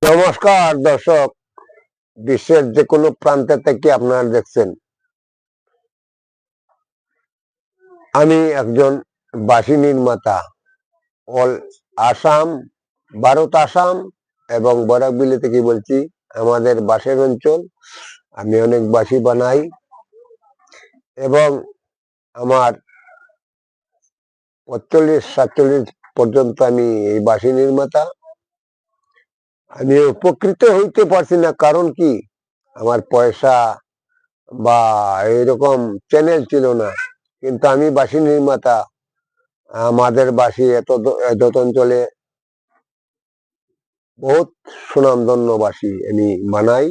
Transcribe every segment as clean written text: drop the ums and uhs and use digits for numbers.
নমস্কার দর্শক, বিশ্বের যে কোনো প্রান্তে থেকে আপনারা দেখছেন। আমি একজন বাঁশি নির্মাতা। অল আসাম, ভারত আসাম এবং বরাকবিলি থেকে বলছি। আমাদের বাঁশের অঞ্চল। আমি অনেক বাঁশি বানাই এবং আমার 45-47 পর্যন্ত আমি এই বাঁশি নির্মাতা। আমি উপকৃত হইতে পারছি না, কারণ কি আমার পয়সা বা এরকম চ্যানেল ছিল না। কিন্তু আমি বাঁশি নির্মাতা। আমাদের বাঁশি এত অঞ্চলে বহুত সুনামধন্য বাঁশি আমি বানাই।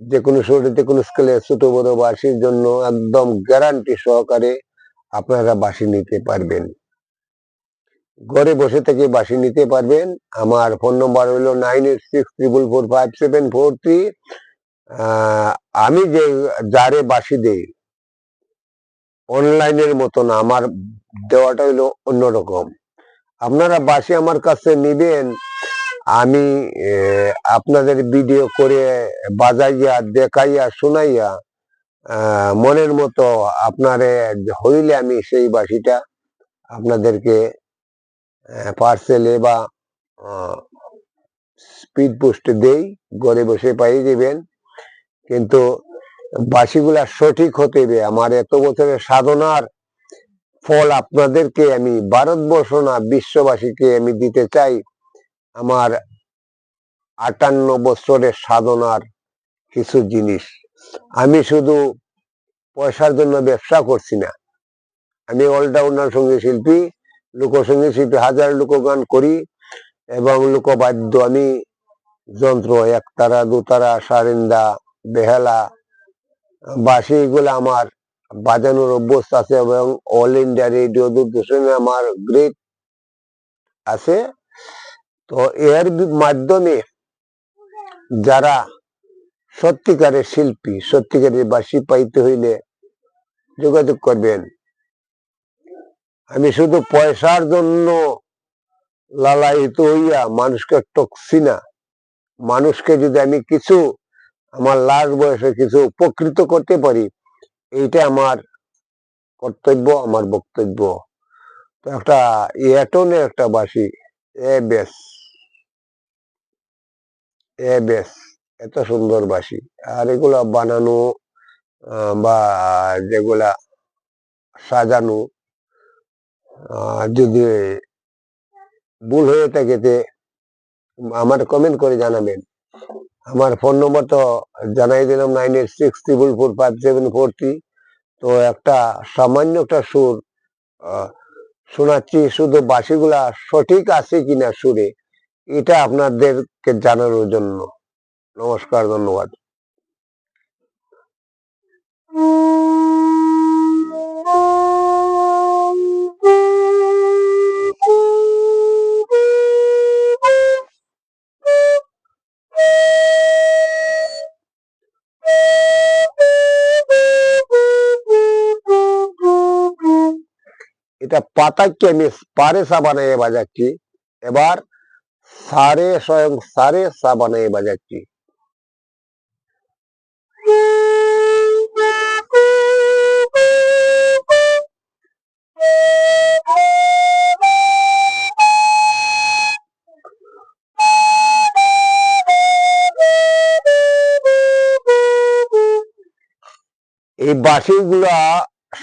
যে কোনো শহরে, যে কোনো স্কেলে ছোট বড় বাঁশির জন্য একদম গ্যারান্টি সহকারে আপনারা বাঁশি নিতে পারবেন। ঘরে বসে থেকে বাঁশি নিতে পারবেন। আমার ফোন নম্বর হলো 9864445743। আমি যে যারে বাঁশি দেই, অনলাইনের মতো না, আমার দেওয়াটা হইলো অন্যরকম। আপনারা বাঁশি আমার কাছে নিবেন, আমি আপনাদের ভিডিও করে বাজাইয়া দেখাইয়া শোনাইয়া মনের মতো আপনারে হইলে আমি সেই বাঁশিটা আপনাদেরকে পার্সেলে বা স্পিড পোস্টে দেই, ঘরে বসে পাই দিবেন। কিন্তু বাঁশিগুলা সঠিক হতে হবে। আমার এত বছরের সাধনার ফল আপনাদেরকে আমি, ভারতবর্ষ না বিশ্ববাসীকে আমি দিতে চাই। আমার 58 বছরের সাধনার কিছু জিনিস। আমি শুধু পয়সার জন্য ব্যবসা করছি না। আমি অলরাউন্ডার সঙ্গীত শিল্পী, লোকসঙ্গীত শিল্পী, হাজার লোকগান করি এবং লোকবাদ্য। আমি যন্ত্র, একতারা, দুতারা, সারিন্দা, বেহালা, বাঁশি, এগুলো আমার বাজানোর অভ্যস্ত আছে এবং অল ইন্ডিয়া রেডিও, দূরদর্শনে আমার গ্রেড আছে। তো এর মাধ্যমে যারা সত্যিকারের শিল্পী, সত্যিকারের বাঁশি পাইতে হইলে যোগাযোগ করবেন। আমি শুধু পয়সার জন্য লালায়িত হইয়া মানুষকে টকছি না। মানুষকে যদি আমি কিছু আমার লাস্ট বয়সে কিছু উপকৃত করতে পারি, এইটা আমার কর্তব্য, আমার বক্তব্য। তো একটা এটনের একটা বাঁশি, বেশ এত সুন্দর বাঁশি। আর এগুলা বানানো বা যেগুলা সাজানো, যদি ভুল হয়ে থাকে আমার কমেন্ট করে জানাবেন। আমার ফোন নম্বর তো জানাই দিলাম, 9864445743। তো একটা সামান্য একটা সুর শোনাচ্ছি, শুধু বাঁশিগুলা সঠিক আছে কিনা সুরে, এটা আপনাদেরকে জানানোর জন্য। নমস্কার, ধন্যবাদ। এটা পাতাকে আমি পারে সা বানাইয়ে বাজাচ্ছি। এবার সারে, স্বয়ং সারে সা বানাইয়ে বাজাচ্ছি। এই বাঁশিগুলা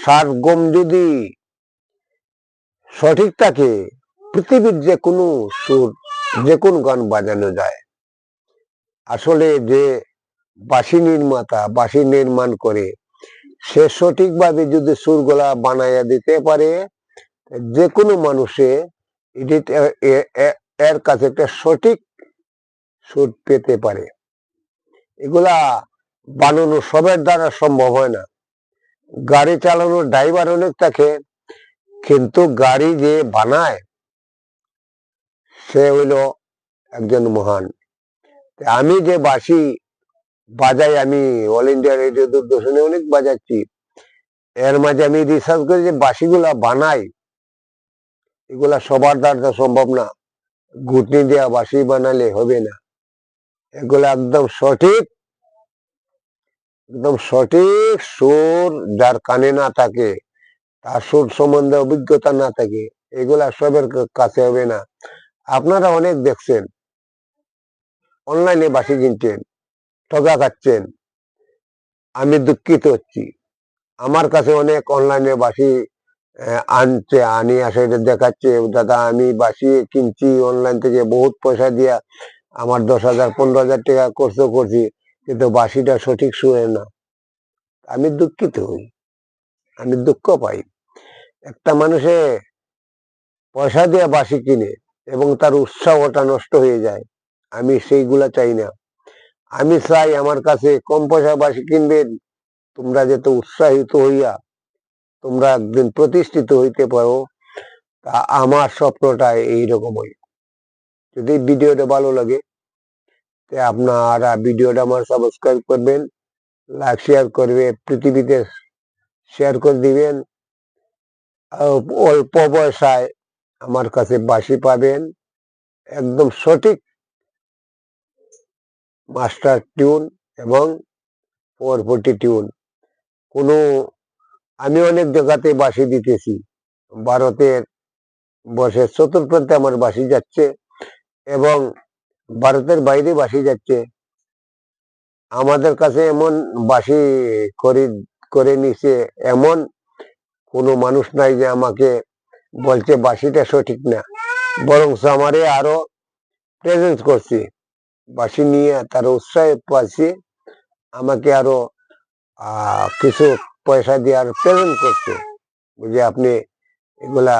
সারগম যদি সঠিক থাকে, পৃথিবীর যে কোনো সুর, যে কোনো গান বাজানো যায়। আসলে যে বাঁশি নির্মাতা বাঁশি নির্মাণ করে, সে সঠিকভাবে যদি সুরগুলা বানাইয়া দিতে পারে, যে কোনো মানুষে এর কাছে একটা সঠিক সুর পেতে পারে। এগুলা বানানো সবের দ্বারা সম্ভব হয় না। গাড়ি চালানোর ড্রাইভার অনেক থাকে, কিন্তু গাড়ি যে বানায় সে হইল একজন মহান। আমি যে বাঁশি বাজাই, আমি অল ইন্ডিয়া রেডিও, দূরদর্শনে অনেক বাজাচ্ছি। এর মাঝে আমি রিসার্চ করি যে বাঁশিগুলা বানাই, এগুলা সবার দ্বারা সম্ভব না। ঘুটনি দেওয়া বাঁশি বানালে হবে না। এগুলো একদম সঠিক, একদম সঠিক সুর যার কানে না থাকে, তার সুর সম্বন্ধে অভিজ্ঞতা না থাকে, এগুলা সবের কাছে হবে না। আপনারা অনেক দেখছেন অনলাইনে বাঁশি কিনছেন, ঠকা খাচ্ছেন। আমি দুঃখিত হচ্ছি। আমার কাছে অনেক অনলাইনে বাঁশি আনছে, আনি আসে দেখাচ্ছে, দাদা আমি বাঁশি কিনছি অনলাইন থেকে বহুত পয়সা দিয়া, আমার 10,000 15,000 টাকা খরচ করছি, কিন্তু বাঁশিটা সঠিক সুরে না। আমি দুঃখিত হই, আমি দুঃখ পাই। একটা মানুষে পয়সা দিয়ে বাঁশি কিনে এবং তার উৎসাহটা নষ্ট হয়ে যায়, আমি সেইগুলা চাই না। আমি চাই আমার কাছে কম পয়সা বাঁশি কিনবেন, তোমরা যেত উৎসাহিত হইয়া তোমরা একদিন প্রতিষ্ঠিত হইতে পারো, তা আমার স্বপ্নটা এইরকমই। যদি ভিডিওটা ভালো লাগে আপনারা ভিডিওটা আমার সাবস্ক্রাইব করবেন, লাইক শেয়ার করবে, পৃথিবীতে শেয়ার করে দিবেন। অল্প পয়সায় আমার কাছে বাঁশি পাবেন, একদম সঠিক মাস্টার টিউন এবং 440 টিউন। কোনো আমি অনেক জায়গাতে বাঁশি দিতেছি, ভারতের বর্ষের চতুর্প্রান্তে আমার বাঁশি যাচ্ছে এবং ভারতের বাইরে বাঁশি যাচ্ছে। আমাদের কাছে এমন বাঁশি করে নিছে, এমন কোনো মানুষ নাই যে আমাকে বলছে বাঁশিটা সঠিক না, বরং আমারে আরো প্রেজেন্স করছে, বাঁশি নিয়ে তার উৎসাহ পাচ্ছি, আমাকে আরো কিছু পয়সা দিয়ে আরো প্রেজেন্ট করছে, যে আপনি এগুলা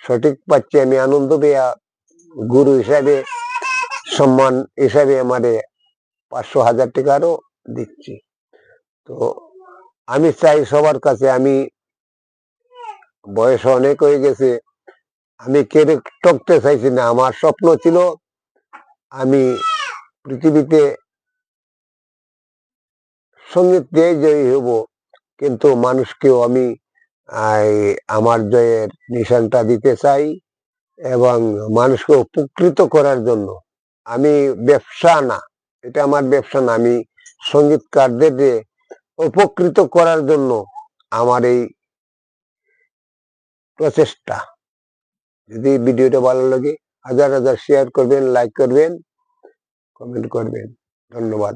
সঠিক পাচ্ছি। আমি আনন্দ পেয়ে গুরু হিসাবে, সম্মান হিসাবে আমারে 500,000 টাকা আরো দিচ্ছি। তো আমি চাই সবার কাছে, আমি বয়স অনেক হয়ে গেছে, আমি কেড়ে টকতে চাইছি না। আমার স্বপ্ন ছিল আমি পৃথিবীতে সঙ্গীত দিয়ে জয়ী হব, কিন্তু মানুষকেও আমি আমার জয়ের নিশানটা দিতে চাই এবং মানুষকে উপকৃত করার জন্য। আমি ব্যবসা না, এটা আমার ব্যবসা না, আমি সঙ্গীতকারদের উপকৃত করার জন্য আমার এই প্রচেষ্টা। যদি ভিডিওটা ভালো লাগে হাজার হাজার শেয়ার করবেন, লাইক করবেন, কমেন্ট করবেন। ধন্যবাদ।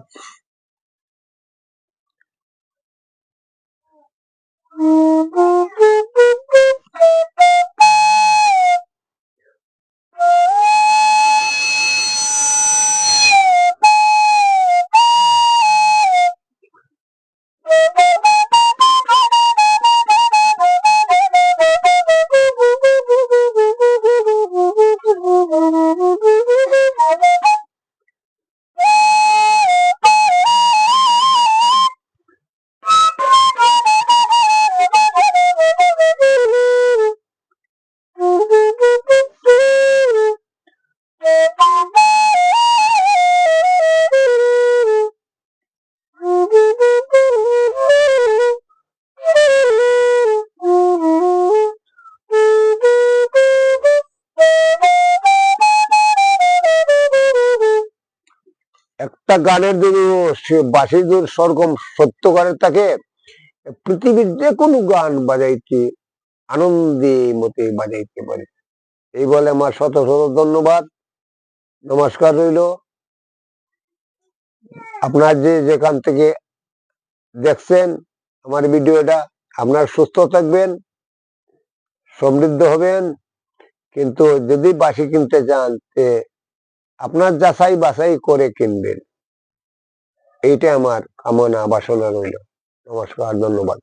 একটা গানের যদি সে বাঁশি যদি সরগম সত্য করে থাকে, পৃথিবীর যে কোনো গান বাজাইতে আনন্দে মতে বাজাইতে পারে। এই বলে আমার শত শত ধন্যবাদ, নমস্কার রইল। আপনার যে যেখান থেকে দেখছেন আমার ভিডিওটা, আপনার সুস্থ থাকবেন, সমৃদ্ধ হবেন। কিন্তু যদি বাঁশি কিনতে চান আপনার যাচাই বাছাই করে কিনবেন, এইটা আমার কামনা বাসনা রইল। নমস্কার, ধন্যবাদ।